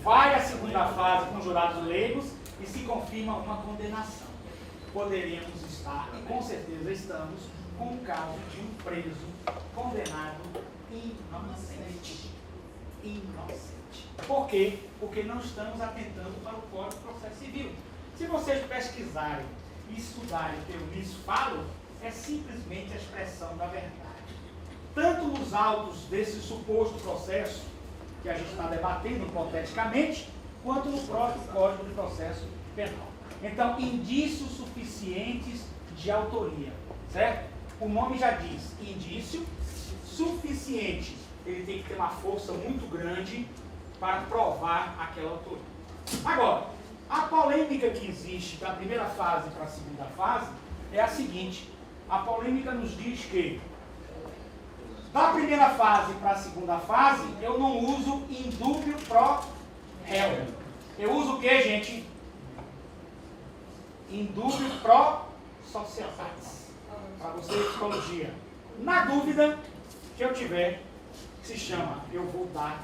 vai à segunda fase com jurados leigos e se confirma uma condenação. Poderíamos estar, e com certeza estamos, com o caso de um preso condenado inocente. Inocente. Por quê? Porque não estamos atentando para o Código de Processo Civil. Se vocês pesquisarem e estudarem o que eu lhes falo, é simplesmente a expressão da verdade. Tanto nos autos desse suposto processo, que a gente está debatendo hipoteticamente, quanto no próprio Código de Processo Penal. Então, indícios suficientes de autoria, certo? O nome já diz, indício suficiente. Ele tem que ter uma força muito grande para provar aquela autoria. Agora, a polêmica que existe da primeira fase para a segunda fase é a seguinte. A polêmica nos diz que da primeira fase para a segunda fase, eu não uso indúbio pro réu. Eu uso o que, gente? Indúbio pro societatis. Para você, psicologia. Na dúvida que eu tiver, que se chama, eu vou dar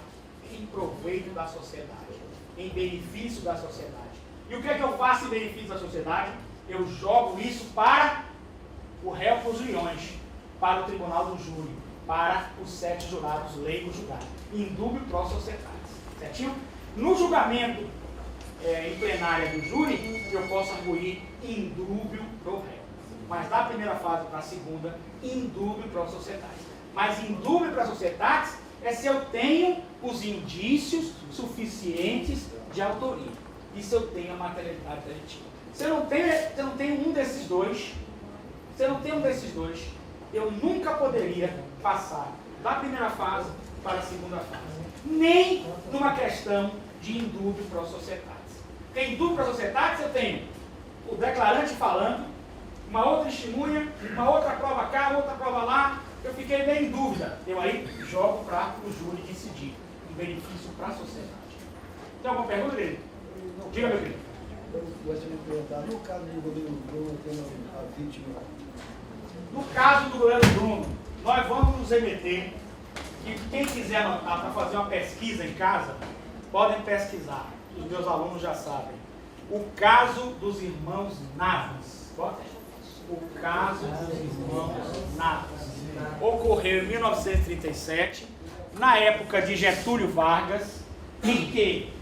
em proveito da sociedade, em benefício da sociedade. E o que é que eu faço em benefício da sociedade? Eu jogo isso para o réu para os leões, para o tribunal do júri, para os 7 jurados leigos julgados. Indúbio pro societatis. Certinho? No julgamento em plenária do júri, eu posso arguir indúbio pro réu. Mas da primeira fase para a segunda, indúbio pro societatis. Mas indúbio pro societatis é se eu tenho os indícios suficientes de autoria. E se eu tenho a materialidade delitiva. Se eu não tenho um desses dois, eu nunca poderia passar da primeira fase para a segunda fase. Nem numa questão de indúbio pro societatis. Porque indúbio pro societatis eu tenho o declarante falando, uma outra testemunha, uma outra prova cá, outra prova lá, eu fiquei bem em dúvida. Eu aí jogo para o júri decidir, em benefício para a sociedade. Tem alguma pergunta, querido? Diga, meu querido. Eu gostaria de perguntar, no caso do goleiro Bruno tendo a vítima... No caso do goleiro Bruno, nós vamos nos remeter, e quem quiser anotar para fazer uma pesquisa em casa, podem pesquisar, os meus alunos já sabem. O caso dos irmãos Navas. O caso dos irmãos Navas. Ocorreu em 1937, na época de Getúlio Vargas, em que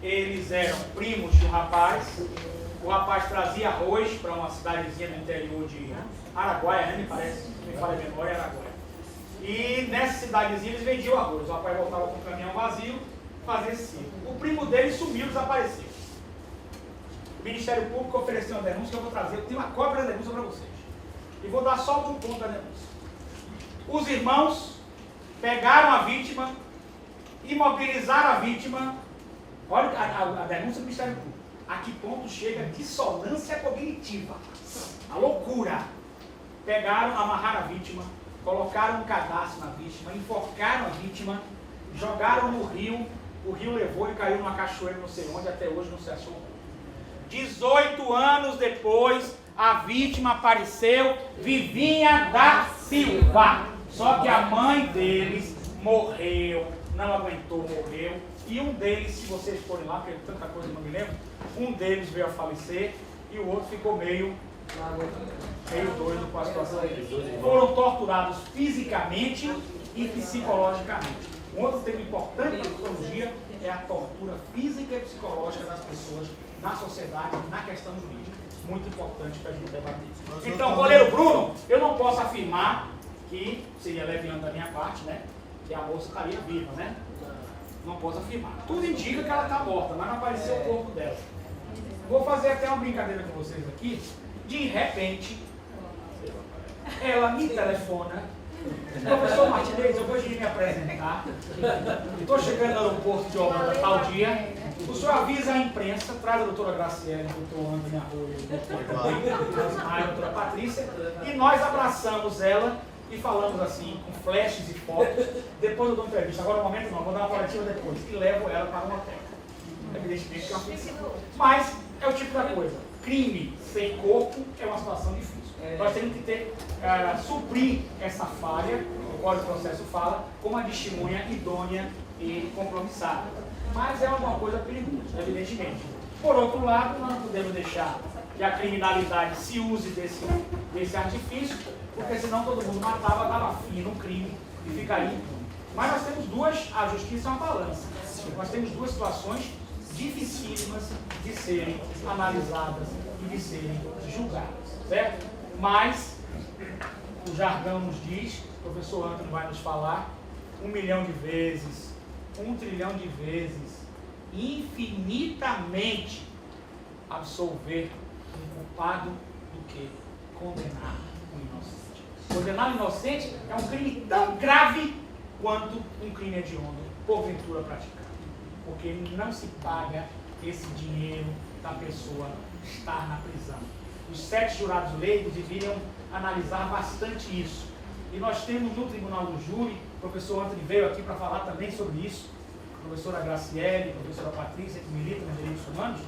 eles eram primos de um rapaz. O rapaz trazia arroz para uma cidadezinha do interior de Araguaia, né? Me parece, me fala a memória, Araguaia. E nessa cidadezinha eles vendiam arroz. O rapaz voltava com o caminhão vazio, fazia esse ciclo. O primo dele sumiu, desapareceu. O Ministério Público ofereceu uma denúncia que eu vou trazer. Eu tenho uma cópia da denúncia para vocês. E vou dar só um ponto da denúncia. Os irmãos pegaram a vítima, imobilizaram a vítima. Olha a denúncia do Ministério Público. A que ponto chega a dissonância cognitiva, a loucura. Pegaram, amarraram a vítima, colocaram um cadastro na vítima, enforcaram a vítima, jogaram no rio, o rio levou e caiu numa cachoeira não sei onde, até hoje não se achou. 18 anos depois, a vítima apareceu, Vivinha da Silva. Só que a mãe deles morreu, não aguentou, morreu. E um deles, se vocês forem lá, porque tanta coisa eu não me lembro, um deles veio a falecer e o outro ficou meio doido com a situação deles. Foram torturados fisicamente e psicologicamente. Um outro tema importante da psicologia é a tortura física e psicológica das pessoas na sociedade, na questão jurídica. Muito importante para a gente debater. Então, goleiro Bruno, eu não posso afirmar que seria leviano da minha parte, né? Que a moça estaria viva, né? Não posso afirmar. Tudo indica que ela está morta, mas não apareceu o corpo dela. Vou fazer até uma brincadeira com vocês aqui. De repente, ela me telefona. Professor Martinez, eu gostaria de me apresentar. Estou chegando no aeroporto de Holanda tal dia. O senhor avisa a imprensa, traz a doutora Graciela, o doutor Antônio Arroio, a doutora Patrícia, e nós abraçamos ela e falamos assim, com flashes e fotos. Depois eu dou uma entrevista. Agora no momento não, vou dar uma coletiva depois. E levo ela para um hotel. Evidentemente que é uma ficção. Mas é o tipo da coisa. Crime sem corpo é uma situação difícil. Nós temos que suprir essa falha Código de Processo fala, como a testemunha idônea e compromissada. Mas é uma coisa perigosa, evidentemente. Por outro lado, nós não podemos deixar que a criminalidade se use desse artifício, porque senão todo mundo matava, dava fim no crime e ficaria impune. Mas nós temos a justiça é uma balança. Nós temos duas situações dificílimas de serem analisadas e de serem julgadas, certo? Mas o jargão nos diz, o professor Antônio vai nos falar, 1 milhão de vezes, 1 trilhão de vezes, infinitamente absolver um culpado do que condenar um inocente. Condenar um inocente é um crime tão grave quanto um crime hediondo, porventura praticado. Porque não se paga esse dinheiro da pessoa estar na prisão. Os 7 jurados leigos deveriam analisar bastante isso. E nós temos no Tribunal do Júri, o professor Antônio veio aqui para falar também sobre isso, a professora Graciele, a professora Patrícia, que milita nos direitos humanos,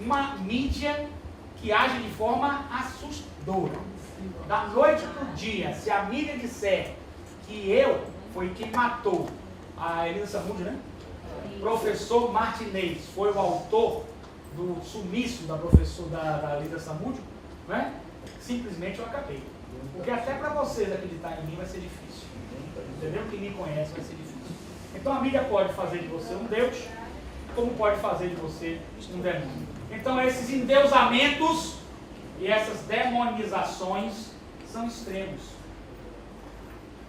uma mídia que age de forma assustadora. Da noite para o dia, se a mídia disser que foi quem matou a Elisa Samúdio, né? Professor Martinez foi o autor do sumiço da professora da Elisa Samúdio, né? Simplesmente eu acabei. Porque até para vocês acreditarem em mim vai ser difícil. Entendeu? Quem me conhece vai ser difícil. Então a mídia pode fazer de você um Deus, como pode fazer de você um demônio. Então esses endeusamentos e essas demonizações são extremos.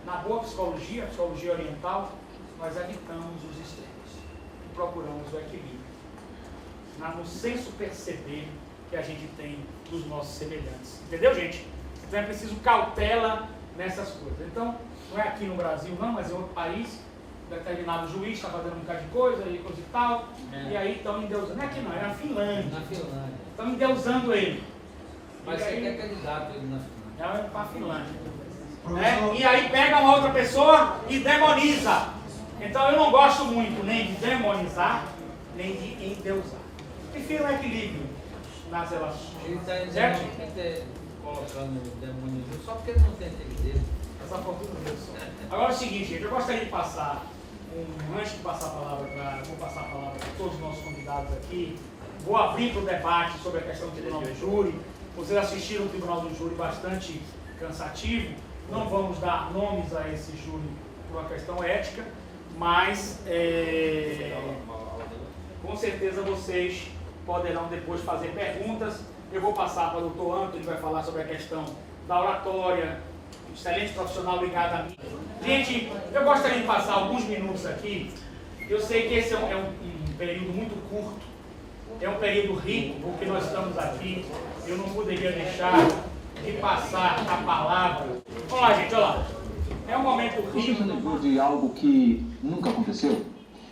Na boa psicologia, psicologia oriental, nós evitamos os extremos e procuramos o equilíbrio. No senso perceber que a gente tem dos nossos semelhantes. Entendeu, gente? Então é preciso cautela nessas coisas. Então, não é aqui no Brasil não, mas em outro país, determinado juiz está fazendo um bocado de coisa e coisa e tal, e aí estão endeusando. Não é aqui não, é na Finlândia. Na Finlândia. Estão endeusando ele. Mas você quer candidato ele na Finlândia. É para a Finlândia. E aí pega uma outra pessoa e demoniza. Então eu não gosto muito nem de demonizar, nem de endeusar. Prefiro um equilíbrio nas relações. Ele está certo? colocando o demônio só porque ele não tem entendimento. Essa fortuna de Deus. Agora é o seguinte, gente, eu gostaria de passar, antes de passar a palavra vou passar a palavra para todos os nossos convidados aqui, vou abrir para o debate sobre a questão do Tribunal do Júri. Vocês assistiram o Tribunal do Júri bastante cansativo, não vamos dar nomes a esse júri por uma questão ética, mas com certeza vocês poderão depois fazer perguntas. Eu vou passar para o Dr. Antônio, ele vai falar sobre a questão da oratória, excelente profissional ligado a mim. Gente, eu gostaria de passar alguns minutos aqui. Eu sei que esse é um período muito curto, é um período rico, porque nós estamos aqui. Eu não poderia deixar de passar a palavra. Vamos lá, gente, olha lá. É um momento rico. Você lembrou de algo que nunca aconteceu?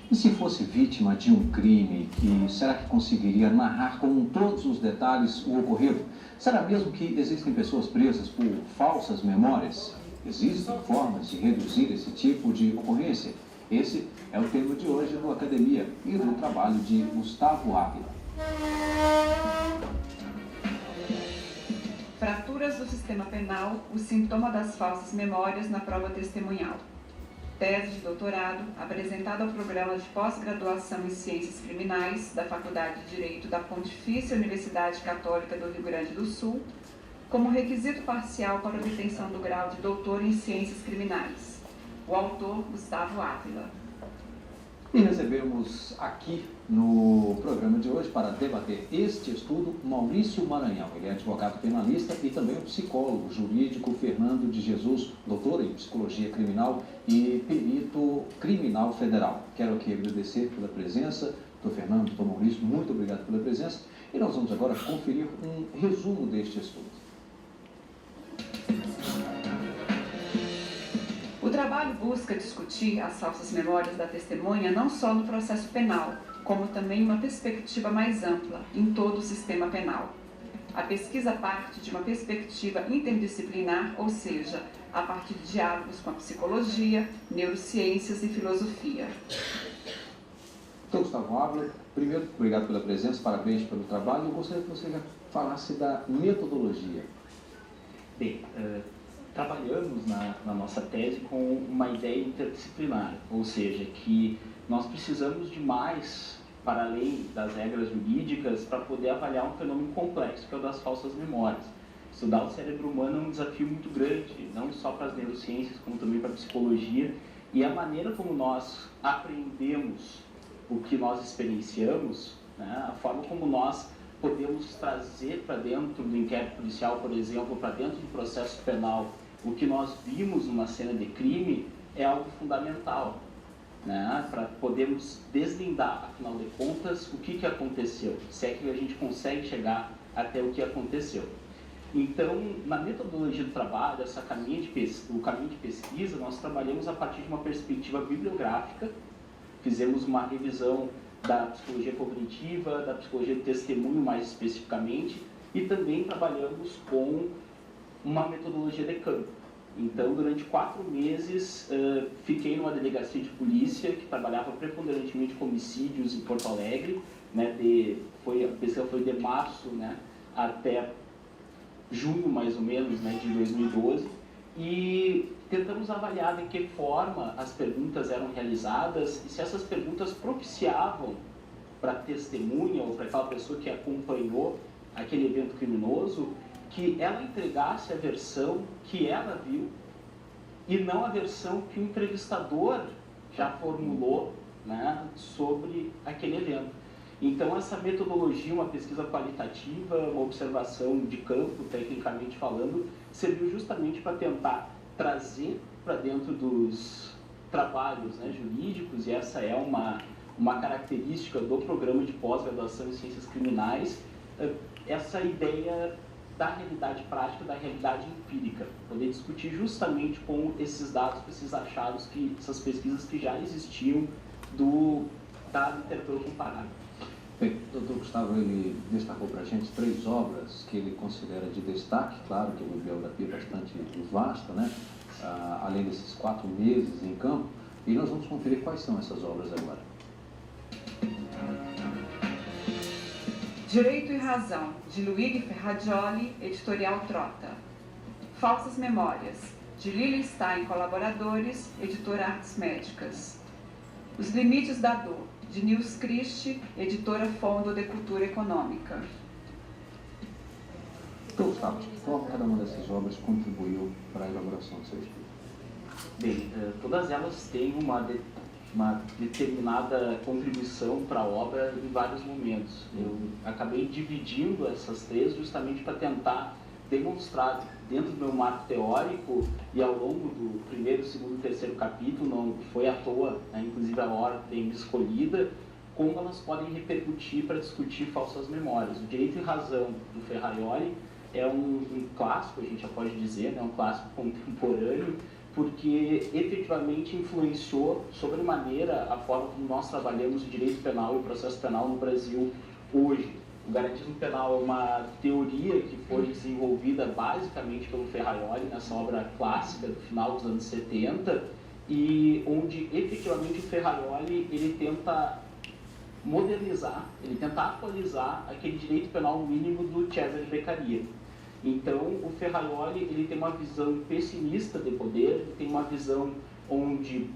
E se fosse vítima de um crime, será que conseguiria narrar com todos os detalhes o ocorrido? Será mesmo que existem pessoas presas por falsas memórias? Existem formas de reduzir esse tipo de ocorrência? Esse é o tema de hoje no Academia e no trabalho de Gustavo Ávila. Fraturas do sistema penal, o sintoma das falsas memórias na prova testemunhal. Tese de doutorado, apresentada ao Programa de Pós-Graduação em Ciências Criminais da Faculdade de Direito da Pontifícia Universidade Católica do Rio Grande do Sul, como requisito parcial para obtenção do grau de doutor em Ciências Criminais. O autor, Gustavo Ávila. E recebemos aqui no programa de hoje para debater este estudo Maurício Maranhão. Ele é advogado penalista e também o psicólogo jurídico Fernando de Jesus, doutor em psicologia criminal e perito criminal federal. Quero aqui agradecer pela presença, doutor Fernando, doutor Maurício, muito obrigado pela presença. E nós vamos agora conferir um resumo deste estudo. O trabalho busca discutir as falsas memórias da testemunha não só no processo penal, como também uma perspectiva mais ampla, em todo o sistema penal. A pesquisa parte de uma perspectiva interdisciplinar, ou seja, a partir de diálogos com a psicologia, neurociências e filosofia. Então, Gustavo Ávila, primeiro, obrigado pela presença, parabéns pelo trabalho. Eu gostaria que você já falasse da metodologia. Bem, trabalhamos na nossa tese com uma ideia interdisciplinar, ou seja, que nós precisamos de mais, para além das regras jurídicas, para poder avaliar um fenômeno complexo, que é o das falsas memórias. Estudar o cérebro humano é um desafio muito grande, não só para as neurociências, como também para a psicologia, e a maneira como nós aprendemos o que nós experienciamos, né, a forma como nós podemos trazer para dentro do inquérito policial, por exemplo, para dentro do processo penal, o que nós vimos numa cena de crime, é algo fundamental, né, para podermos deslindar, afinal de contas, o que aconteceu, se é que a gente consegue chegar até o que aconteceu. Então, na metodologia do trabalho, o caminho de pesquisa, nós trabalhamos a partir de uma perspectiva bibliográfica, fizemos uma revisão da psicologia cognitiva, da psicologia do testemunho mais especificamente, e também trabalhamos com uma metodologia de campo. Então, durante 4 meses, fiquei numa delegacia de polícia que trabalhava preponderantemente com homicídios em Porto Alegre, né, a pesquisa foi de março, né, até junho, mais ou menos, né, de 2012, e tentamos avaliar de que forma as perguntas eram realizadas e se essas perguntas propiciavam para a testemunha ou para aquela pessoa que acompanhou aquele evento criminoso, que ela entregasse a versão que ela viu e não a versão que o entrevistador já formulou, né, sobre aquele evento. Então, essa metodologia, uma pesquisa qualitativa, uma observação de campo, tecnicamente falando, serviu justamente para tentar trazer para dentro dos trabalhos, né, jurídicos, e essa é uma característica do programa de pós-graduação em Ciências Criminais, essa ideia da realidade prática, da realidade empírica, poder discutir justamente com esses dados, com esses achados, essas pesquisas que já existiam da literatura comparada. Bem, o Dr. Gustavo, ele destacou para a gente 3 obras que ele considera de destaque, claro que é uma biografia bastante vasta, né? Além desses 4 meses em campo, e nós vamos conferir quais são essas obras agora. Direito e Razão, de Luigi Ferrajoli, editorial Trota. Falsas Memórias, de Lili Stein Colaboradores, editora Artes Médicas. Os Limites da Dor, de Nils Christie, editora Fundo de Cultura Econômica. Então, Gustavo, como cada uma dessas obras contribuiu para a elaboração do seu estudo? Bem, todas elas têm uma determinada contribuição para a obra em vários momentos. Eu acabei dividindo essas 3 justamente para tentar demonstrar dentro do meu marco teórico e ao longo do 1º, 2º e 3º capítulo, não foi à toa, né, inclusive a ordem escolhida, como elas podem repercutir para discutir falsas memórias. O Direito e Razão, do Ferrajoli, é um clássico, a gente já pode dizer, né, um clássico contemporâneo, porque efetivamente influenciou sobremaneira a forma como nós trabalhamos o direito penal e o processo penal no Brasil hoje. O garantismo penal é uma teoria que foi desenvolvida basicamente pelo Ferrajoli nessa obra clássica do final dos anos 70, e onde efetivamente o Ferrajoli ele tenta modernizar, ele tenta atualizar aquele direito penal mínimo do Cesare Beccaria. Então, o Ferrajoli ele tem uma visão pessimista de poder, ele tem uma visão onde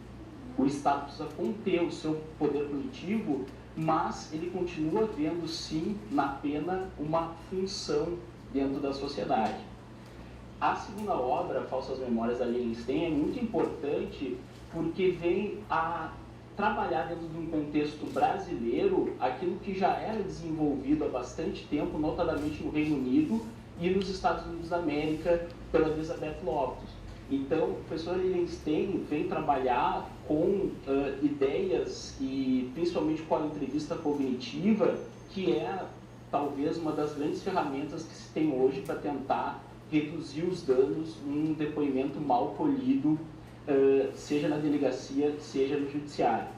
o Estado precisa conter o seu poder punitivo, mas ele continua vendo, sim, na pena uma função dentro da sociedade. A segunda obra, Falsas Memórias, da Lili Stein, é muito importante porque vem a trabalhar dentro de um contexto brasileiro aquilo que já era desenvolvido há bastante tempo, notadamente no Reino Unido e nos Estados Unidos da América, pela Elizabeth Loftus. Então, o professor Lili Stein vem trabalhar com ideias e principalmente com a entrevista cognitiva, que é talvez uma das grandes ferramentas que se tem hoje para tentar reduzir os danos num depoimento mal colhido, seja na delegacia, seja no judiciário.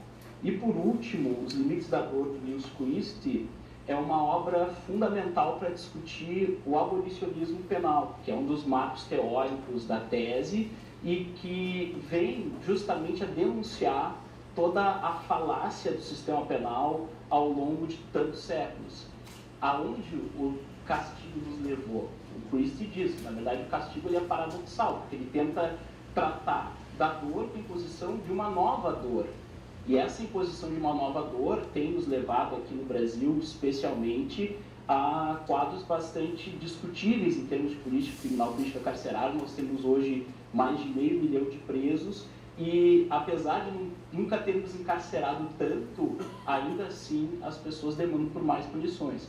E por último, Os Limites da Dor, do Nils Christie, é uma obra fundamental para discutir o abolicionismo penal, que é um dos marcos teóricos da tese e que vem justamente a denunciar toda a falácia do sistema penal ao longo de tantos séculos. aonde o castigo nos levou? O Christie diz que, na verdade, o castigo ele é paradoxal, porque ele tenta tratar da dor com a imposição de uma nova dor. E essa imposição de uma nova dor tem nos levado aqui no Brasil, especialmente, a quadros bastante discutíveis em termos de política criminal, política carcerária. Nós temos hoje mais de 500 mil de presos e, apesar de nunca termos encarcerado tanto, ainda assim as pessoas demandam por mais punições.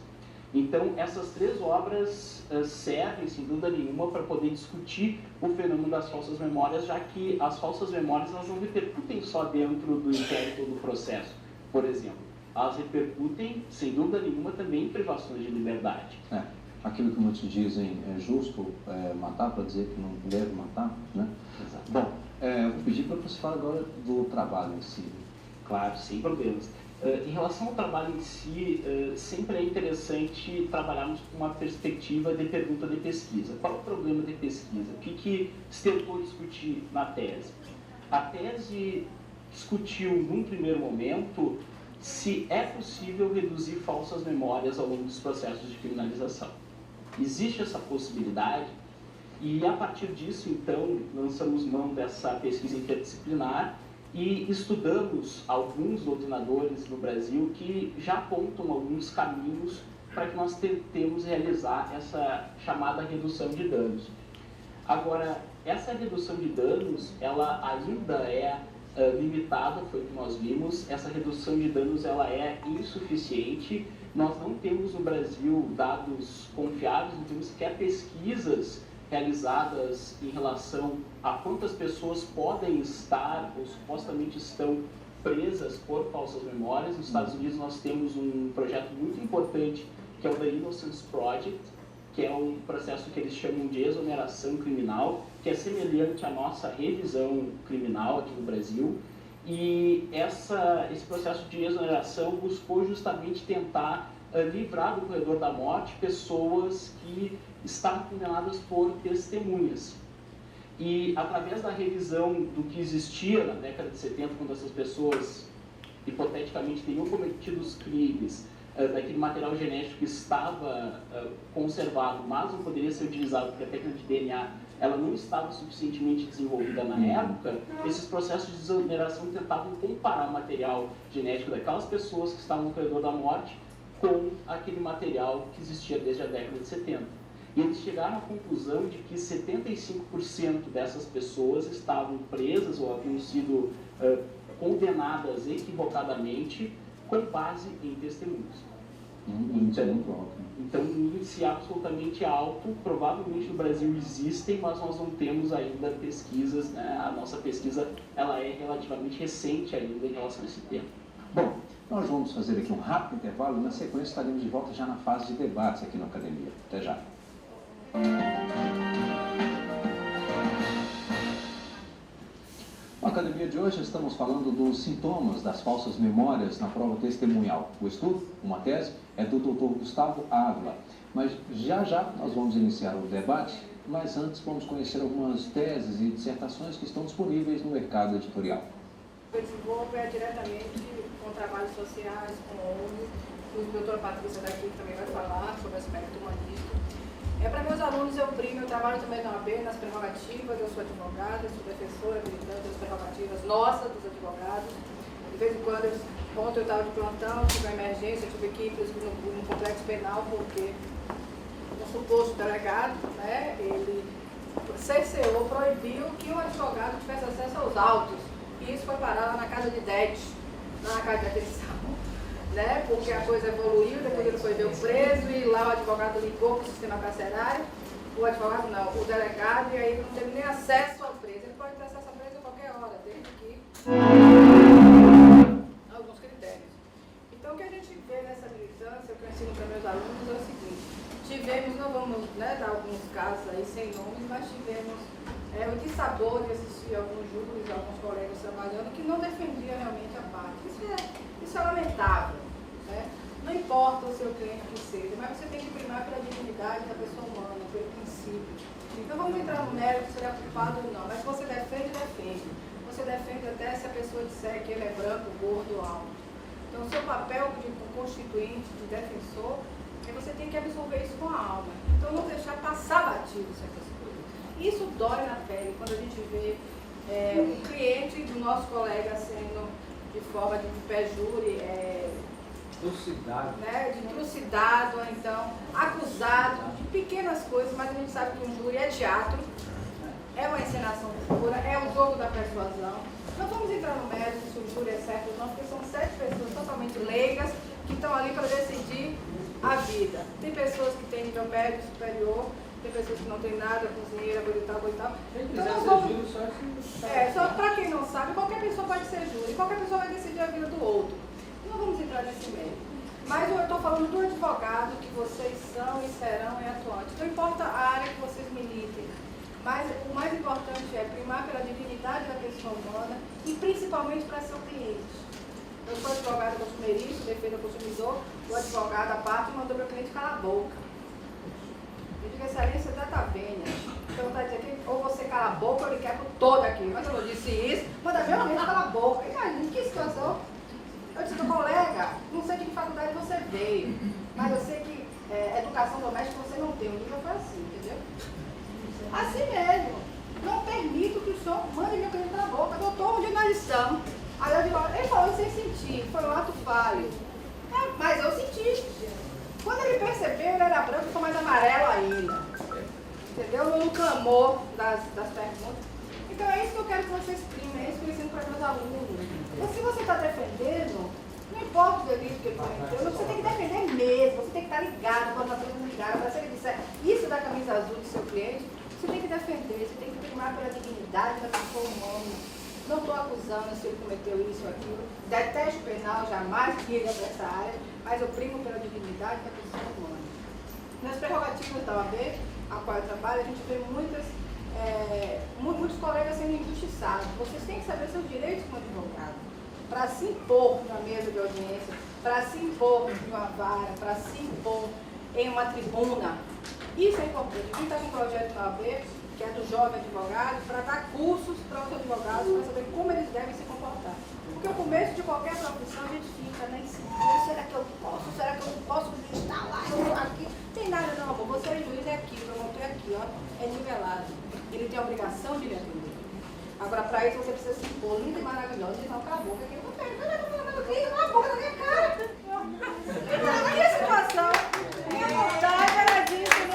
Então, essas três obras servem, sem dúvida nenhuma, para poder discutir o fenômeno das falsas memórias, já que as falsas memórias elas não repercutem só dentro do inquérito ou do processo, por exemplo. Elas repercutem, sem dúvida nenhuma, também em privações de liberdade. Aquilo que muitos dizem é justo matar para dizer que não deve matar, né? Exato. Bom, vou pedir para você falar agora do trabalho em si. Claro, sem problemas. Em relação ao trabalho em si, sempre é interessante trabalharmos com uma perspectiva de pergunta de pesquisa. Qual é o problema de pesquisa? O que se tentou discutir na tese? A tese discutiu, num primeiro momento, se é possível reduzir falsas memórias ao longo dos processos de criminalização. Existe essa possibilidade e, a partir disso, então, lançamos mão dessa pesquisa interdisciplinar e estudamos alguns doutrinadores no Brasil que já apontam alguns caminhos para que nós tentemos realizar essa chamada redução de danos. Agora, essa redução de danos, ela ainda é limitada, foi o que nós vimos. Essa redução de danos ela é insuficiente. Nós não temos no Brasil dados confiáveis, não temos sequer pesquisas realizadas em relação a quantas pessoas podem estar ou supostamente estão presas por falsas memórias. Nos Estados Unidos nós temos um projeto muito importante que é o The Innocence Project, que é um processo que eles chamam de exoneração criminal, que é semelhante à nossa revisão criminal aqui no Brasil. E esse processo de exoneração buscou justamente tentar livrar do corredor da morte pessoas que estavam condenadas por testemunhas. E através da revisão do que existia na década de 70, quando essas pessoas hipoteticamente teriam cometido os crimes, daquele material genético que estava conservado, mas não poderia ser utilizado porque a técnica de DNA ela não estava suficientemente desenvolvida na época, esses processos de exoneração tentavam comparar o material genético daquelas pessoas que estavam no corredor da morte com aquele material que existia desde a década de 70. E eles chegaram à conclusão de que 75% dessas pessoas estavam presas ou haviam sido condenadas equivocadamente com base em testemunhos. Então, um índice absolutamente alto, provavelmente no Brasil existem, mas nós não temos ainda pesquisas, né? A nossa pesquisa ela é relativamente recente ainda em relação a esse tema. Bom, nós vamos fazer aqui um rápido intervalo e na sequência estaremos de volta já na fase de debates aqui na Academia. Até já. Na Academia de hoje estamos falando dos sintomas das falsas memórias na prova testemunhal. O estudo, uma tese, é do Dr. Gustavo Ávila. Mas já nós vamos iniciar o debate, mas antes vamos conhecer algumas teses e dissertações que estão disponíveis no mercado editorial. Eu desenvolvo diretamente com trabalhos sociais, com ONGs. A doutora Patrícia daqui também vai falar sobre o aspecto humanista. Para meus alunos, eu trabalho também na OAB, nas prerrogativas. Eu sou advogada, sou defensora, militante das prerrogativas nossas, dos advogados. De vez em quando, ontem eu estava de plantão, tive uma emergência, tive que ir no complexo penal, porque um suposto delegado, né, ele cerceou, proibiu que o advogado tivesse acesso aos autos. E isso foi parar lá na casa de DET, na casa de atenção. Né, porque a coisa evoluiu, depois ele foi ver o preso e lá o advogado ligou para o sistema carcerário, o advogado não, o delegado, e aí não teve nem acesso ao preso. Ele pode ter acesso ao preso a qualquer hora, desde que alguns critérios. Então o que a gente vê nessa militância, o que eu ensino para meus alunos é o seguinte: tivemos, não vamos dar alguns casos aí sem nomes, mas tivemos o dissabor de assistir alguns júris, alguns colegas trabalhando que não defendiam realmente a parte. Isso é lamentável, né? Não importa o seu cliente que seja, mas você tem que primar pela dignidade da pessoa humana, pelo princípio. Então vamos entrar no mérito se ele é culpado ou não, mas você defende. Você defende até se a pessoa disser que ele é branco, gordo ou alto. Então o seu papel de constituinte, de defensor, E você tem que absorver isso com a alma. Então, não deixar passar batido certas coisas. Isso dói na pele quando a gente vê o cliente do nosso colega sendo de forma de pé-júri, Trucidado. né, de trucidado, ou então acusado de pequenas coisas, mas a gente sabe que um júri é teatro, é uma encenação pura, é o jogo da persuasão. Não vamos entrar no mérito se o júri é certo ou não, porque são 7 pessoas totalmente leigas que estão ali para decidir a vida. Tem pessoas que têm nível médio superior, tem pessoas que não têm nada, cozinheira, coisa e tal. Quem Então, quiser nós ser vamos... júri, só só para quem não sabe, qualquer pessoa pode ser júri, qualquer pessoa vai decidir a vida do outro. Não vamos entrar nesse meio. Mas eu estou falando do advogado que vocês são e serão e atuantes. Não importa a área que vocês militem, mas o mais importante é primar pela dignidade da pessoa humana e principalmente para seu cliente. Eu sou advogada consumerista, defendo o consumidor, o advogado à parte mandou meu cliente calar a boca. Eu digo, excelência, data vênia. Então está dizendo que ou você cala a boca ou ele quebra todo aqui. Mas eu não disse isso, manda meu cliente calar a boca. Imagina, que situação. Eu disse, meu colega, não sei de que faculdade você veio, mas eu sei que educação doméstica você não tem. O nível foi assim, entendeu? Assim mesmo. Não permito que o senhor mande meu cliente calar a boca. Doutor, onde nós estamos? Aí eu digo, ele falou sem sentir, foi um ato falho. Mas eu senti. Quando ele percebeu, ele era branco e ficou mais amarelo ainda. Entendeu? Não clamou das perguntas. Então é isso que eu quero que vocês exprimem, é isso que eu ensino para meus alunos. E se você está defendendo, não importa o delito que ele cometeu, você tem que defender mesmo, você tem que estar ligado, quando está todo mundo ligado. Para se ele disser isso da camisa azul do seu cliente, você tem que defender, você tem que primar pela dignidade da pessoa humana. Não estou acusando se ele cometeu isso ou aquilo. Detesto penal, jamais queria para essa área, mas eu primo pela dignidade da pessoa humana. Nas prerrogativas da OAB, a qual eu trabalho, a gente vê muitos colegas sendo injustiçados. Vocês têm que saber seus direitos como advogado. Para se impor na mesa de audiência, para se impor em uma vara, para se impor em uma tribuna. Isso é importante. A gente está com um projeto na OAB, que é do jovem advogado, para dar cursos para os advogados, para saber como eles devem se comportar. Porque o começo de qualquer profissão, a gente fica, né? Será que eu posso? Será que eu não posso estar lá? Eu estou aqui. Tem nada, não, amor. Você é juiz, é aqui, promotor é aqui, ó. É nivelado. Ele tem a obrigação de lhe atender. Agora, para isso, você precisa se impor linda e maravilhosa. Então, cala a boca. Aqui, cala a boca na minha cara. Que situação. Minha vontade era disso, né?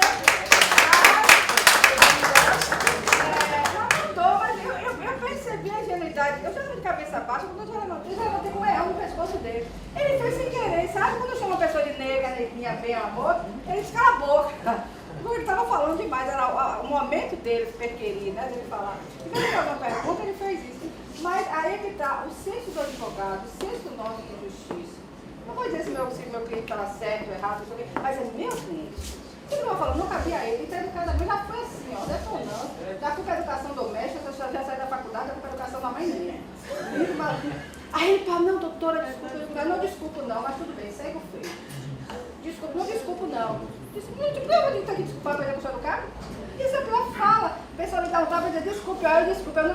Eu percebi a ingenuidade. Eu já estava de cabeça baixa, quando eu já levantei com um leão no pescoço dele. Ele fez sem querer, sabe? Quando eu chamo uma pessoa de negra, minha bem amor, ele disse, cala a boca. Ele estava falando demais, era o momento dele, perquerir, né? Dele falar. E quando ele fez uma pergunta, ele fez isso. Mas aí que está o senso do advogado, o senso nosso de justiça. Não vou dizer se meu cliente estava certo ou errado, mas é meu cliente. Ele não falou, não cabia a ele, então educadamente já foi assim, ó, detonando. Já fui para a educação doméstica, já saí da faculdade, já fui para a educação da mãe dele. Aí ele falou, não, doutora, desculpa, eu não desculpo não, mas tudo bem, segue o feio. Desculpa, não desculpo não. Desculpa, não tem que estar aqui desculpando para a execução do cargo? Isso é a pior fala. A pessoa me dá um tapa e diz, desculpe, eu não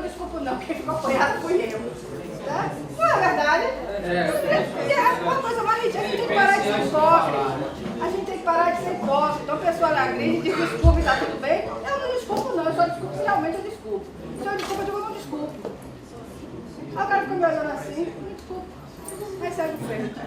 desculpo não, quem ficou apoiado fui eu. Né? Não é verdade? É uma coisa mais ridícula, a gente tem que parar de ser hipócrita. A gente tem que parar de ser hipócrita. Então a pessoa lá grita e diz, desculpe, está tudo bem? Eu não desculpo não, eu só desculpo se realmente eu desculpo. Se eu desculpo, eu digo, eu não desculpo. Aí o cara ficou me olhando assim, não desculpo. Aí segue o frente.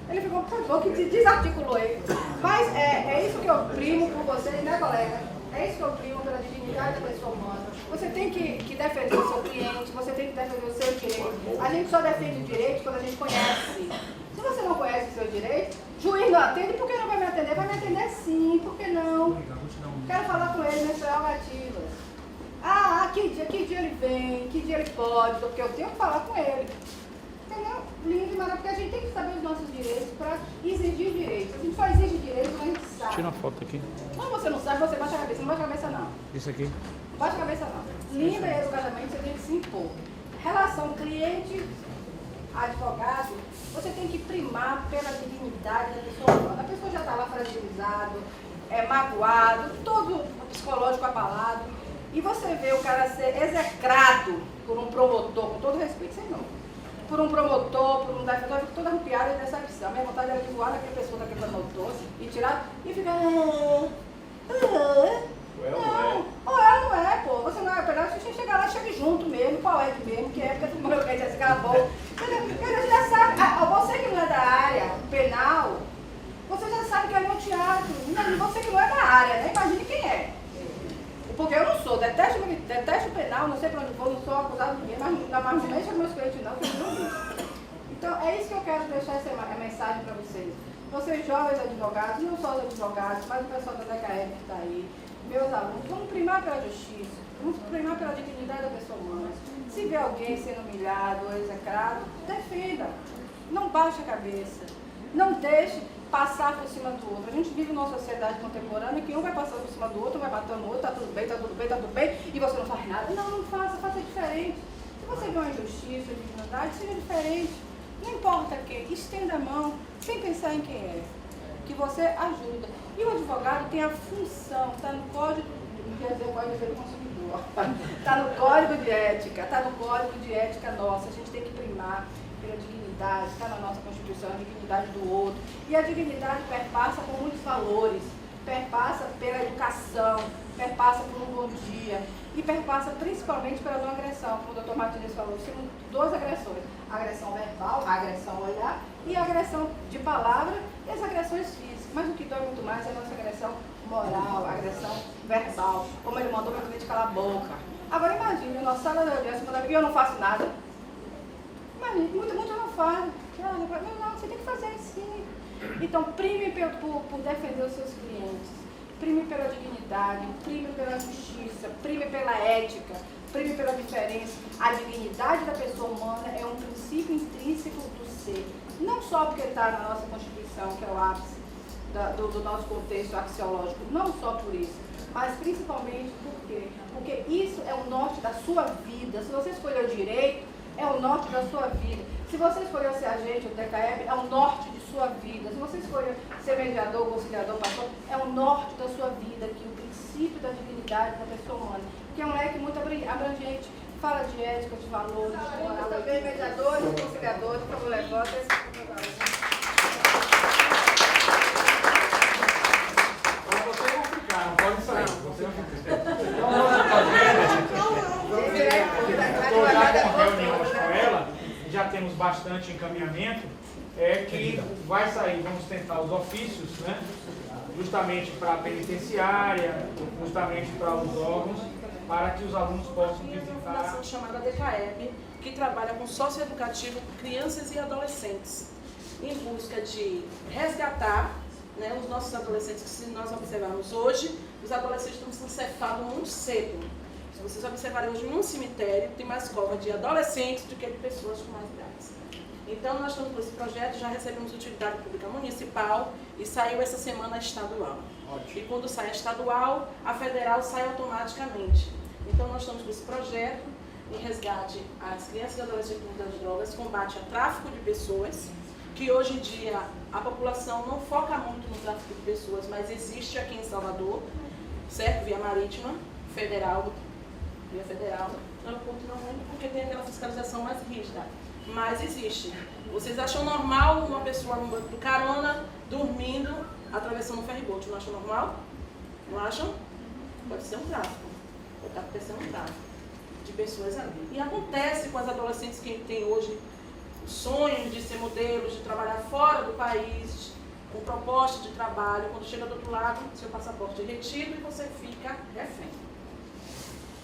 Ele ficou, foi bom que desarticulou ele. Mas é isso que eu primo por vocês, né, colega? É isso que eu primo pela dignidade da pessoa humana. Você tem que defender o seu cliente, você tem que defender o seu direito. A gente só defende o direito quando a gente conhece. Se você não conhece o seu direito, juiz não atende, por que não vai me atender? Vai me atender sim, por que não? Quero falar com ele nas prerrogativas. Que dia ele vem, que dia ele pode, porque eu tenho que falar com ele. Entendeu? Lindo e maravilhoso, porque a gente tem que saber os nossos direitos para exigir direitos. A gente só exige direitos quando a gente sabe. Tira uma foto aqui. Quando você não sabe, você baixa a cabeça. Não baixa a cabeça, não. Isso aqui. Não baixa a cabeça, não. Linda e educadamente, você tem que se impor. Relação cliente-advogado, você tem que primar pela dignidade da pessoa humana. A pessoa já está lá fragilizado, magoado, todo psicológico abalado. E você vê o cara ser execrado por um promotor, com todo respeito, senhor. por um promotor, por um defensor, eu fico toda arrepiada de decepção. Minha vontade era de voar naquela pessoa, daquele promotor e tirar e ficar. Não, ou é, não é, pô. Você não vai pegar, se chegar lá, chegue junto mesmo, qual é mesmo, que é porque tu morreu quente, esse cara bom. Você já sabe, você que não é da área penal, você já sabe que é um teatro. Você que não é da área, né? Imagine quem é. Porque eu não sou, detesto o penal, não sei pra onde vou, não sou acusado de ninguém, mas não mexe com meus clientes não, que eu não vi. Então é isso que eu quero deixar essa mensagem para vocês. Vocês jovens advogados, não só os advogados, mas o pessoal da DKF que está aí, meus alunos, vamos primar pela justiça, vamos primar pela dignidade da pessoa humana. Se vê alguém sendo humilhado ou execrado, defenda. Não baixe a cabeça. Não deixe passar por cima do outro. A gente vive numa sociedade contemporânea que um vai passando por cima do outro, vai batendo no outro, tá tudo bem, tá tudo bem, tá tudo bem, e você não faz nada. Não faça, faça diferente. Se você vê uma injustiça, dignidade, seja diferente. Não importa quem, estenda a mão, sem pensar em quem é. Que você ajuda. E o advogado tem a função, está no código, quer dizer, o código do consumidor, está no código de ética, está no código de ética nossa. A gente tem que primar pela dignidade, está na nossa Constituição, a dignidade do outro. E a dignidade perpassa por muitos valores, perpassa pela educação, perpassa por um bom dia e perpassa principalmente pela não agressão, como o doutor Martins falou. Temos duas agressões, a agressão verbal, a agressão olhar e a agressão de palavra e as agressões físicas. Mas o que dói muito mais é a nossa agressão moral, a agressão verbal, como ele mandou meu cliente calar a boca. Agora imagine, na sala da audiência, e eu não faço nada. Imagine, muita gente não faz. Não, você tem que fazer sim. Então, prime por defender os seus clientes, prime pela dignidade, prime pela justiça, prime pela ética, prime pela diferença. A dignidade da pessoa humana é um princípio intrínseco do ser. Não só porque está na nossa Constituição, que é o ápice do nosso contexto axiológico, não só por isso, mas principalmente porque isso é o norte da sua vida. Se você escolheu direito, é o norte da sua vida. Se você escolheu ser agente ou DKF, é o norte de sua vida. Se você escolheu ser mediador, conciliador, pastor, é o norte da sua vida, que o princípio da dignidade da pessoa humana, que é um leque muito abrangente, fala de ética, de valores, de moral. Também mediadores, conciliadores, por favor, levanta não pode sair. Você não fica. Estou já com reuniões com ela, já temos bastante encaminhamento, que vai sair, vamos tentar os ofícios, né? Justamente para a penitenciária, justamente para os órgãos, para que os alunos possam visitar. Uma fundação chamada DKEB, que trabalha com socioeducativo com crianças e adolescentes, em busca de resgatar, né, os nossos adolescentes, que se nós observarmos hoje, os adolescentes estão sendo cefados muito cedo. Se vocês observarem hoje num cemitério, tem mais cova de adolescentes do que de pessoas com mais idades. Então nós estamos com esse projeto, já recebemos utilidade pública municipal e saiu essa semana a estadual. Ótimo. E quando sai a estadual, a federal sai automaticamente. Então nós estamos com esse projeto em resgate às crianças e adolescentes das drogas, combate ao tráfico de pessoas, que hoje em dia a população não foca muito no tráfico de pessoas, mas existe aqui em Salvador, certo? Via marítima, federal, via federal, aeroporto não muito, porque tem aquela fiscalização mais rígida, mas existe. Vocês acham normal uma pessoa no banco do carona, dormindo, atravessando um ferryboat? Não acham normal? Não acham? Pode ser um tráfico, pode estar acontecendo um tráfico de pessoas ali. E acontece com as adolescentes que têm hoje sonhos de ser modelos, de trabalhar fora do país, com proposta de trabalho, quando chega do outro lado, seu passaporte é retido e você fica refém.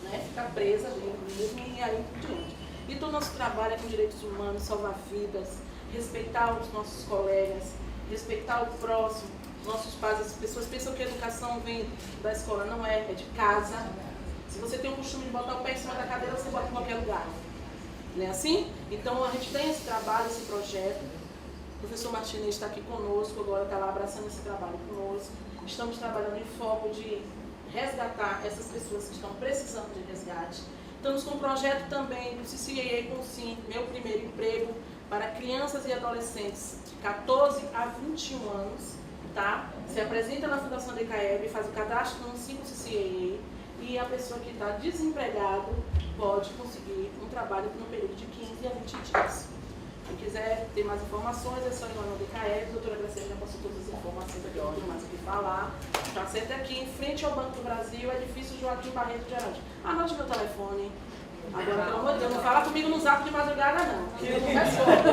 Né? Fica presa mesmo e aí por diante. E todo o nosso trabalho é com direitos humanos, salvar vidas, respeitar os nossos colegas, respeitar o próximo, nossos pais. As pessoas pensam que a educação vem da escola, não é, é de casa. Se você tem o costume de botar o pé em cima da cadeira, você bota em qualquer lugar. Não é assim? Então a gente tem esse trabalho, esse projeto. O professor Martinez está aqui conosco, agora está lá abraçando esse trabalho conosco. Estamos trabalhando em foco de resgatar essas pessoas que estão precisando de resgate. Estamos com um projeto também do CCAA com Sim, Meu Primeiro Emprego, para crianças e adolescentes de 14 a 21 anos. Tá? Se apresenta na Fundação DKEB, faz o cadastro no 5 CCAA e a pessoa que está desempregada pode conseguir um trabalho no período de 15 a 20 dias. Quem quiser ter mais informações, é só ir lá no DKE, a doutora Graciela já passou todas as informações aqui, não tem mais o que falar. Tá certo? Aqui em frente ao Banco do Brasil, edifício Joaquim Barreto de Araújo. Anote meu telefone. Agora, pelo amor de Deus, não fala comigo no zap de madrugada, não. Que eu não respondo.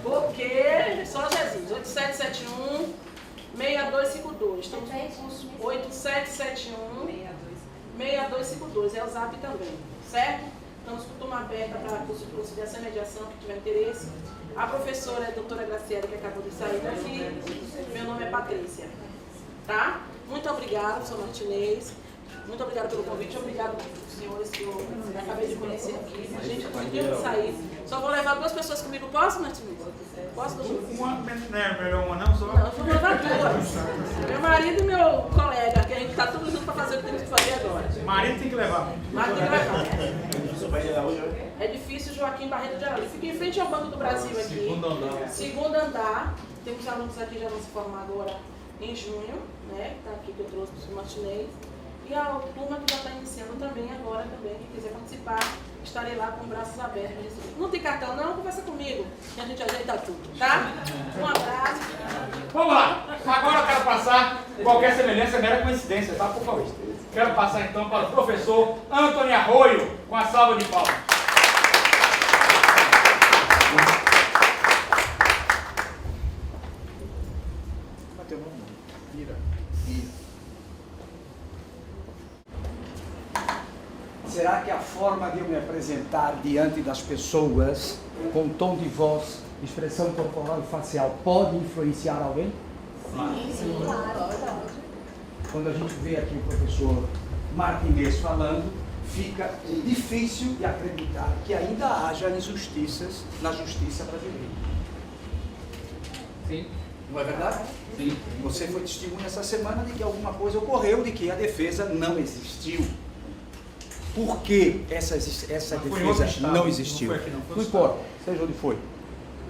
Porque só Jesus. 8771-6252. Estamos no curso 8771-6252. É o zap também, certo? Estamos com turma aberta para curso de conciliação e mediação, que tiver interesse. A professora é a doutora Graciela, que acabou de sair daqui. Meu nome é Patrícia. Tá? Muito obrigada, professor Martinez. Muito obrigada pelo convite. Obrigado, senhores, que eu acabei de conhecer aqui. A gente conseguiu sair. Só vou levar 2 pessoas comigo. Posso, Martinez? Posso, doutor? Uma, não é melhor uma não? Só... Não, eu vou levar 2. Meu marido e meu colega, que a gente está tudo junto para fazer o que temos que fazer agora. Marido tem que levar. Marido tem que levar. Edifício Joaquim Barreto de Araújo. Fica em frente ao Banco do Brasil aqui. Segundo andar. Temos alunos aqui que já vão se formar agora em junho, né? Está aqui que eu trouxe para o Martinez. E a turma que já está iniciando também agora, também, quem quiser participar, estarei lá com braços abertos. Não tem cartão não? Conversa comigo, que a gente ajeita tudo, tá? Um abraço. Vamos lá. Agora eu quero passar, qualquer semelhança é mera coincidência, tá? Por favor. Quero passar então para o professor Antônio Arroio, com a salva de palmas. Bateu no nome. Vira. Será que a forma de eu me apresentar diante das pessoas, com tom de voz, expressão corporal e facial, pode influenciar alguém? Sim, claro. Quando a gente vê aqui o professor Martinez falando, fica difícil de acreditar que ainda haja injustiças na justiça brasileira. Sim. Não é verdade? Sim. Você foi testemunha essa semana de que alguma coisa ocorreu, de que a defesa não existiu. Por que essa defesa não existiu? Não importa, seja onde foi.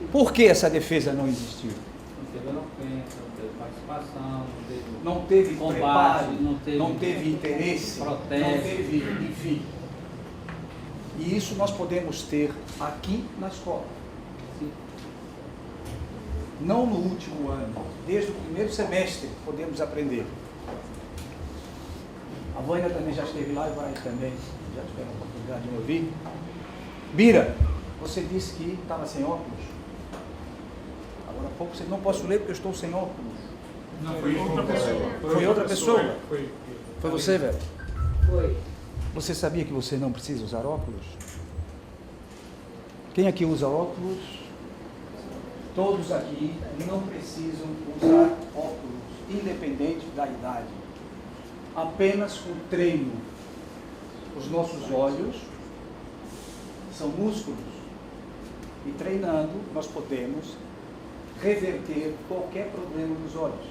Por que essa defesa não existiu? Não teve eloquência, não teve participação, Não teve combate, preparo, não teve interesse, protesto. não teve, enfim. E isso nós podemos ter aqui na escola. Sim. Não no último ano, desde o primeiro semestre podemos aprender. A Vânia também já esteve lá e vai também, já tiver a oportunidade de me ouvir. Bira, você disse que estava sem óculos. Agora há pouco você não posso ler porque eu estou sem óculos. Não, foi outra pessoa. Foi outra pessoa? Foi você, velho? Foi. Você sabia que você não precisa usar óculos? Quem aqui usa óculos? Todos aqui não precisam usar óculos, independente da idade. Apenas com treino. Os nossos olhos são músculos. E treinando, nós podemos reverter qualquer problema nos olhos.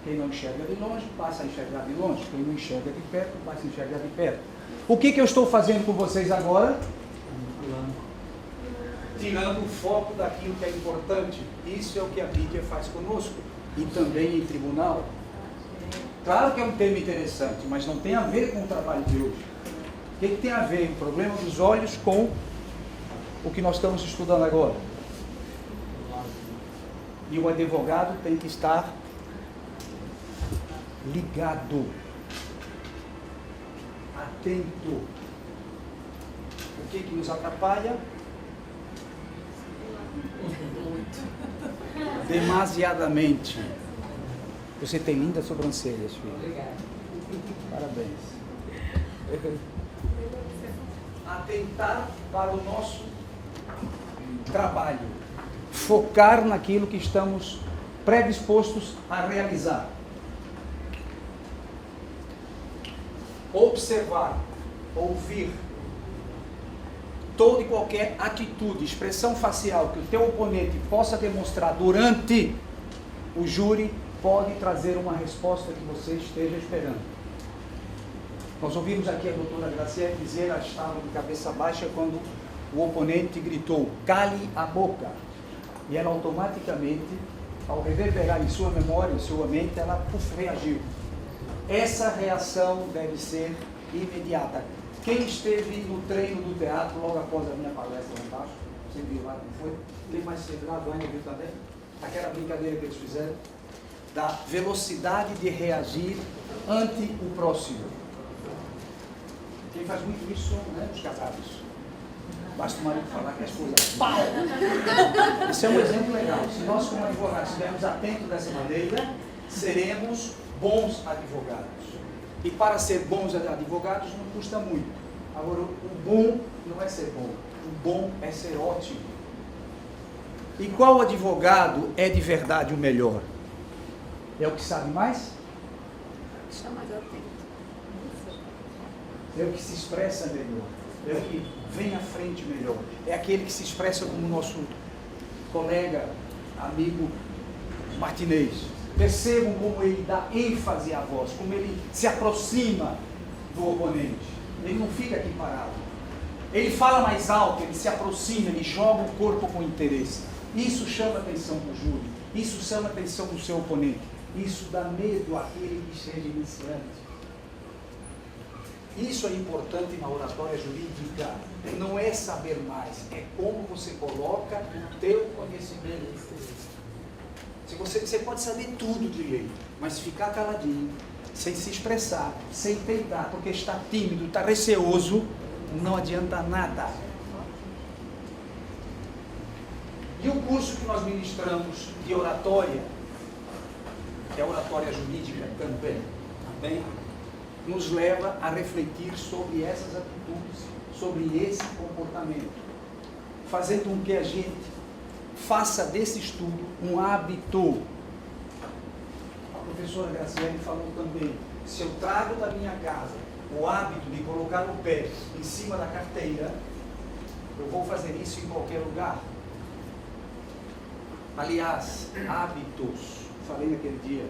Quem não enxerga de longe, passa a enxergar de longe. Quem não enxerga de perto, passa a enxergar de perto. O que eu estou fazendo com vocês agora? Tirando o foco daquilo que é importante. Isso é o que a mídia faz conosco. E também em tribunal. Claro que é um tema interessante, mas não tem a ver com o trabalho de hoje. O que tem a ver o problema dos olhos com o que nós estamos estudando agora? E o advogado tem que estar ligado, atento. O que nos atrapalha? Demasiadamente. Você tem lindas sobrancelhas, filho. Obrigado. Parabéns. Atentar para o nosso trabalho. Focar naquilo que estamos predispostos a realizar. Observar, ouvir. Toda e qualquer atitude, expressão facial que o teu oponente possa demonstrar durante o júri pode trazer uma resposta que você esteja esperando. Nós ouvimos aqui a doutora Graciela dizer, ela estava de cabeça baixa quando o oponente gritou, cale a boca. E ela automaticamente, ao reverberar em sua memória, em sua mente, ela reagiu. Essa reação deve ser imediata. Quem esteve no treino do teatro logo após a minha palestra lá embaixo, Você viu lá, não foi? Quem mais esteve lá, Duane viu também? Aquela brincadeira que eles fizeram, da velocidade de reagir ante o próximo. Quem faz muito isso são, né, os casados. Basta o marido falar que a esposa pau! Isso é um exemplo legal. Se nós, como advogados, estivermos atentos dessa maneira, seremos bons advogados. E para ser bons advogados não custa muito. Agora, o bom não é ser bom. O bom é ser ótimo. E qual advogado é de verdade o melhor? É o que sabe mais? Está mais atento. É o que se expressa melhor. É o que vem à frente melhor. É aquele que se expressa como nosso colega, amigo Martinez. Percebam como ele dá ênfase à voz, como ele se aproxima do oponente. Ele não fica aqui parado. Ele fala mais alto, ele se aproxima, ele joga o corpo com interesse. Isso chama atenção do júri. Isso chama atenção do seu oponente. Isso dá medo àquele que seja iniciante. Isso é importante na oratória jurídica. Não é saber mais, é como você coloca o teu conhecimento. Você pode saber tudo de lei, mas ficar caladinho, sem se expressar, sem tentar, porque está tímido, está receoso, não adianta nada. E o curso que nós ministramos de oratória, que é oratória jurídica também, nos leva a refletir sobre essas atitudes, sobre esse comportamento, fazendo com que a gente faça desse estudo um hábito. A professora Graciele falou também, se eu trago da minha casa o hábito de colocar o pé em cima da carteira, eu vou fazer isso em qualquer lugar. Aliás, hábitos, falei naquele dia,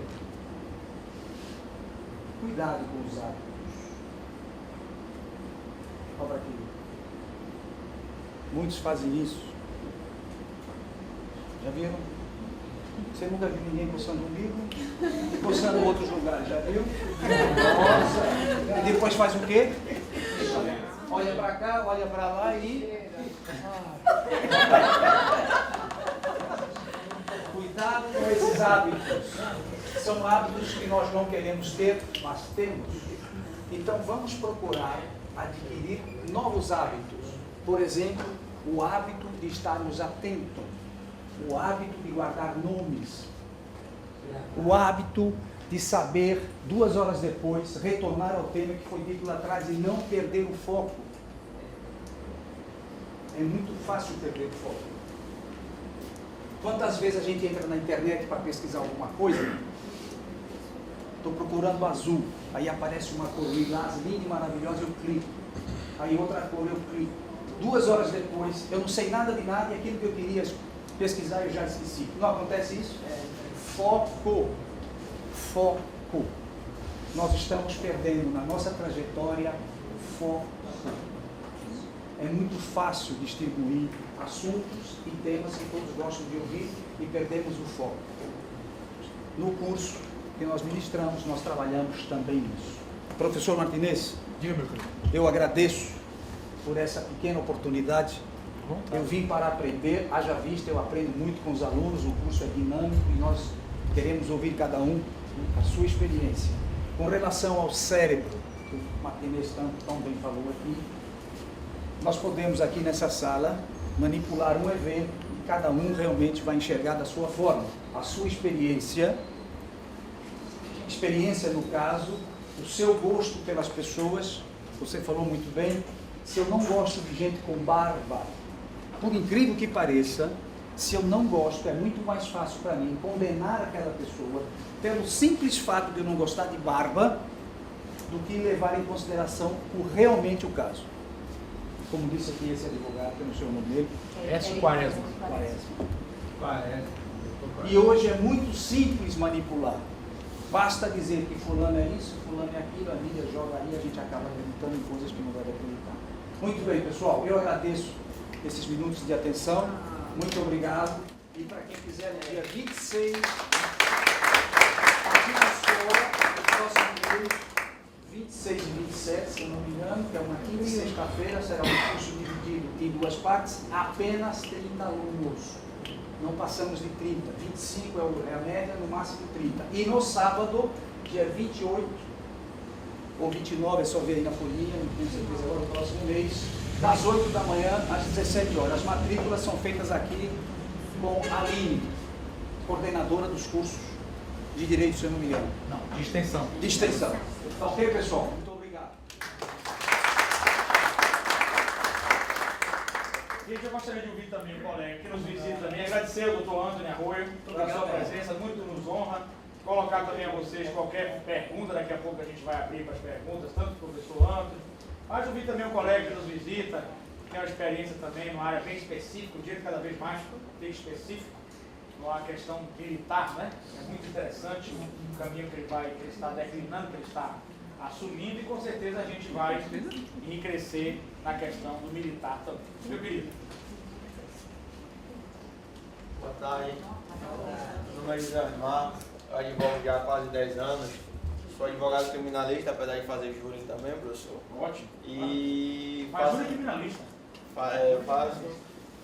cuidado com os hábitos. Olha aqui. Muitos fazem isso. Já viram? Você nunca viu ninguém coçando o umbigo? E coçando em outros lugares, já viu? Nossa! E depois faz o quê? Olha para cá, olha para lá e... Cuidado com esses hábitos. São hábitos que nós não queremos ter, mas temos. Então vamos procurar adquirir novos hábitos. Por exemplo, o hábito de estarmos atentos. O hábito de guardar nomes. O hábito de saber, 2 horas depois, retornar ao tema que foi dito lá atrás e não perder o foco. É muito fácil perder o foco. Quantas vezes a gente entra na internet para pesquisar alguma coisa? Estou procurando azul, aí aparece uma cor lilás, linda e maravilhosa, eu clico. Aí outra cor, eu clico. 2 horas depois, eu não sei nada de nada e aquilo que eu queria pesquisar eu já esqueci. Não acontece isso? Foco. Foco. Nós estamos perdendo na nossa trajetória foco. É muito fácil distribuir assuntos e temas que todos gostam de ouvir e perdemos o foco. No curso que nós ministramos, nós trabalhamos também nisso. Professor Martinez, Diga, meu querido. eu agradeço por essa pequena oportunidade. Eu vim para aprender, haja vista, eu aprendo muito com os alunos, o curso é dinâmico e nós queremos ouvir cada um a sua experiência. Com relação ao cérebro, que o Martinez tão bem falou aqui, nós podemos aqui nessa sala manipular um evento e cada um realmente vai enxergar da sua forma. A sua experiência no caso, o seu gosto pelas pessoas, você falou muito bem, se eu não gosto de gente com barba, por incrível que pareça, se eu não gosto, é muito mais fácil para mim condenar aquela pessoa pelo simples fato de eu não gostar de barba, do que levar em consideração realmente o caso. Como disse aqui esse advogado, que eu não sei o nome dele. S. Quaresma. E hoje é muito simples manipular. Basta dizer que fulano é isso, fulano é aquilo, a mídia joga aí, a gente acaba acreditando em coisas que não deve acreditar. Muito bem, pessoal, eu agradeço esses minutos de atenção. Muito obrigado. E para quem quiser, no dia 26, aqui na escola, o próximo mês, 26 e 27, se eu não me engano, que é uma quinta e sexta-feira, será um curso dividido em duas partes, apenas 30 alunos. Não passamos de 30, 25 é a média, no máximo 30. E no sábado, dia 28 ou 29, é só ver aí na folhinha, não tenho certeza agora, no próximo mês, das 8 da manhã às 17 horas. As matrículas são feitas aqui com a Aline, coordenadora dos cursos de Direito, se eu não me engano. Não, de extensão. De extensão. Tá ok, pessoal? Muito obrigado. Gente, eu gostaria de ouvir também o colega que nos visita também, agradecer ao doutor Antônio Arroio pela sua presença, muito nos honra, colocar também a vocês qualquer pergunta, daqui a pouco a gente vai abrir para as perguntas, tanto do professor Antônio, mas ouvir também o colega que nos visita, que tem uma experiência também numa área bem específica, o dia cada vez mais bem específico, numa questão militar, né? É muito interessante o caminho que ele está declinando, que ele está assumindo, e com certeza a gente vai crescer na questão do militar também. Meu querido. Boa tarde. Meu nome é José Osmar, eu advogo já há quase 10 anos. Sou advogado criminalista, apesar de fazer júri também, professor. Ótimo. E Mas júri criminalista.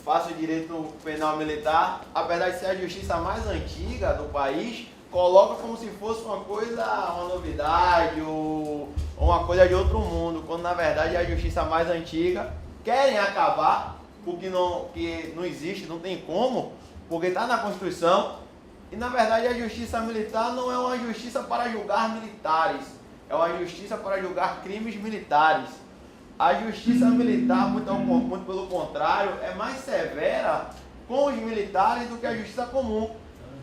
Faço direito penal militar, apesar de ser a justiça mais antiga do país, coloca como se fosse uma coisa, uma novidade ou uma coisa de outro mundo, quando na verdade é a justiça mais antiga. Querem acabar, porque que não existe, não tem como, porque está na Constituição. E na verdade a justiça militar não é uma justiça para julgar militares, é uma justiça para julgar crimes militares. A justiça militar, muito pelo contrário, é mais severa com os militares do que a justiça comum.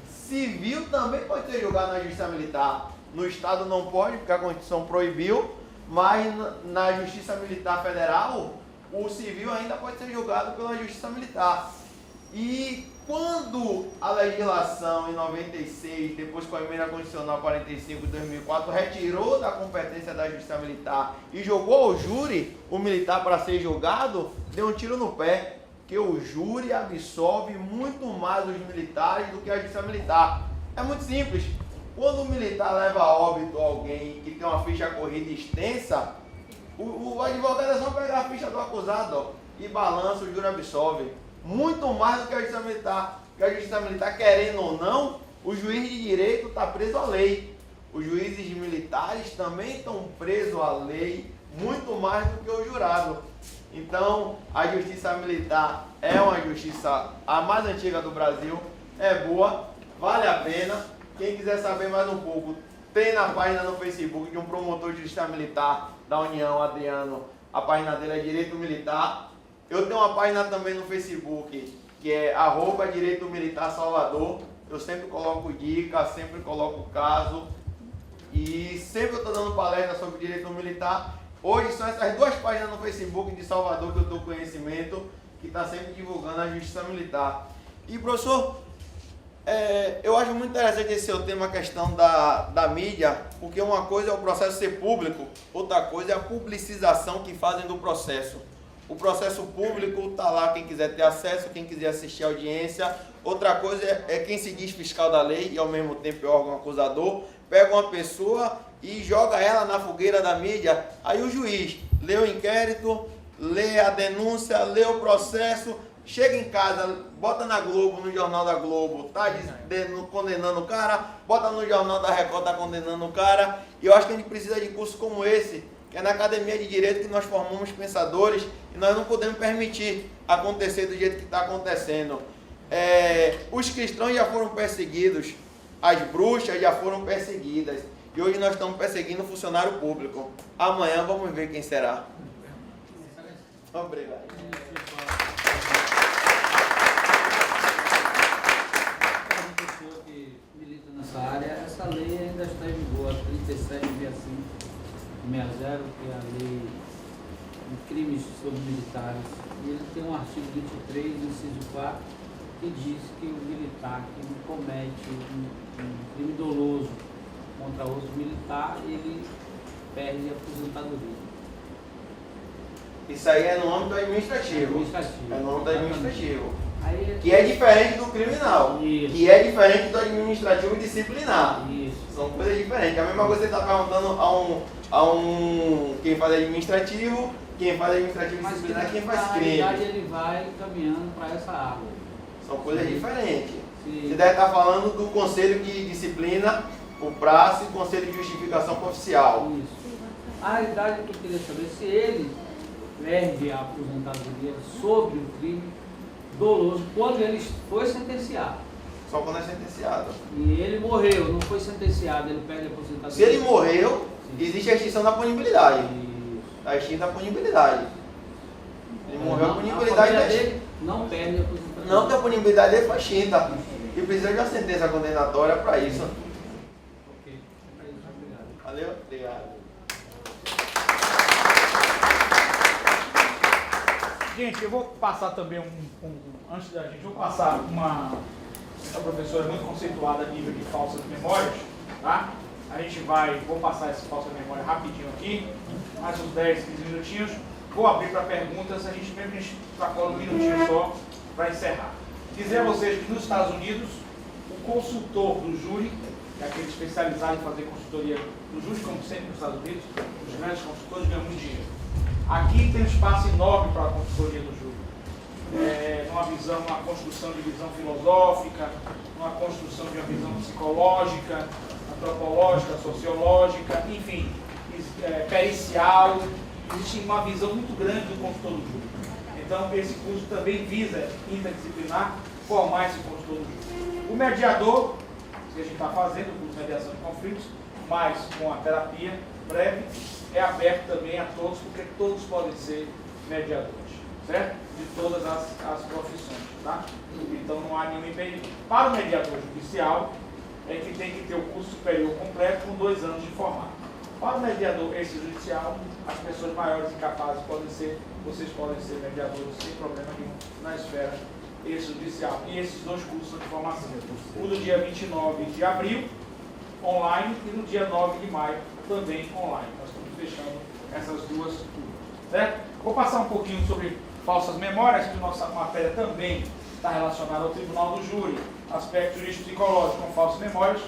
Civil também pode ser julgado na justiça militar. No Estado não pode, porque a Constituição proibiu, mas na Justiça Militar Federal, o civil ainda pode ser julgado pela Justiça Militar. E quando a legislação em 96, depois com a emenda constitucional 45 de 2004, retirou da competência da Justiça Militar e jogou ao júri o militar para ser julgado, deu um tiro no pé. Que o júri absolve muito mais os militares do que a justiça militar. É muito simples. Quando o militar leva a óbito alguém que tem uma ficha corrida extensa, o advogado é só pegar a ficha do acusado, ó, e balança, o júri absolve. Muito mais do que a justiça militar. Porque a justiça militar, querendo ou não, o juiz de direito está preso à lei. Os juízes militares também estão presos à lei, muito mais do que o jurado. Então, a justiça militar é uma justiça a mais antiga do Brasil, é boa, vale a pena. Quem quiser saber mais um pouco, tem na página no Facebook de um promotor de justiça militar da União, Adriano, a página dele é Direito Militar. Eu tenho uma página também no Facebook, que é @Direito Militar Salvador. Eu sempre coloco dicas, sempre coloco caso, e sempre eu estou dando palestra sobre direito militar. Hoje são essas duas páginas no Facebook de Salvador que eu dou conhecimento, que está sempre divulgando a justiça militar. E professor, eu acho muito interessante esse seu tema, a questão da mídia, porque uma coisa é o processo ser público, outra coisa é a publicização que fazem do processo. O processo público está lá, quem quiser ter acesso, quem quiser assistir a audiência. Outra coisa é quem se diz fiscal da lei e ao mesmo tempo é órgão acusador, pega uma pessoa e joga ela na fogueira da mídia. Aí o juiz lê o inquérito, lê a denúncia, lê o processo, chega em casa, bota na Globo, no Jornal da Globo, tá condenando o cara, bota no Jornal da Record, tá condenando o cara. E eu acho que a gente precisa de cursos como esse, que é na Academia de Direito que nós formamos pensadores, e nós não podemos permitir acontecer do jeito que está acontecendo. Os cristãos já foram perseguidos, as bruxas já foram perseguidas, e hoje nós estamos perseguindo o funcionário público. Amanhã vamos ver quem será. Obrigado. Pessoa que milita nessa área, essa lei ainda está em vigor, 37.65/60, que é a lei de crimes sobre militares. E ele tem um artigo 23, inciso 4, que diz que o militar que comete um crime doloso contra outro militar, ele perde a aposentadoria. Isso aí é no âmbito administrativo. É no âmbito administrativo. Que é diferente do criminal. Isso. Que é diferente do administrativo e disciplinar. Isso. São coisas diferentes. A mesma coisa que você está perguntando a um quem faz administrativo, quem faz administrativo disciplinar, quem faz crime. Na realidade ele vai caminhando para essa água. São coisas diferentes. Sim. Você deve estar falando do conselho de disciplina, o prazo e o conselho de justificação oficial. Isso. A realidade que eu queria saber se ele perde a aposentadoria sobre o crime doloso quando ele foi sentenciado. Só quando é sentenciado. E ele morreu, não foi sentenciado, ele perde a aposentadoria. Se ele morreu, Sim. existe a extinção da punibilidade. Isso. A extinção da punibilidade. Ele morreu, a Não, punibilidade família é dele não perde a aposentadoria. não, que a punibilidade dele foi extinta. E precisa de uma sentença condenatória para isso. Ok. É isso, obrigado. Valeu? Obrigado. Gente, eu vou passar também antes da gente, eu vou passar essa professora muito conceituada a nível de falsas memórias, tá? A gente vou passar essa falsa memória rapidinho aqui, mais uns 10, 15 minutinhos. Vou abrir para perguntas, a gente extrapola um minutinho só para encerrar. Dizer a vocês que nos Estados Unidos, o consultor do júri, que é aquele especializado em fazer consultoria do júri, como sempre nos Estados Unidos, os grandes consultores ganham muito dinheiro. Aqui tem um espaço enorme para a consultoria do júri. Uma construção de visão filosófica, uma construção de uma visão psicológica, antropológica, sociológica, enfim, pericial. Existe uma visão muito grande do consultor do júri. Então, esse curso também visa interdisciplinar, formar esse consultor do júri. O mediador, que a gente está fazendo, o curso de mediação de conflitos, mas com a terapia breve, é aberto também a todos, porque todos podem ser mediadores, certo? De todas as profissões, tá? Então não há nenhum impedimento. Para o mediador judicial, é que tem que ter o curso superior completo com 2 anos de formato. Para o mediador extrajudicial, as pessoas maiores e capazes vocês podem ser mediadores sem problema nenhum na esfera extrajudicial. E esses 2 cursos são de formação. O do dia 29 de abril, online, e no dia 9 de maio, também online. Nós estamos fechando essas 2 turmas, certo? Vou passar um pouquinho sobre falsas memórias, que nossa matéria também está relacionada ao Tribunal do Júri, aspecto jurídico-psicológico com falsas memórias.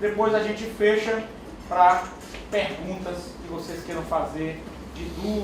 Depois a gente fecha para perguntas que vocês queiram fazer de dúvidas.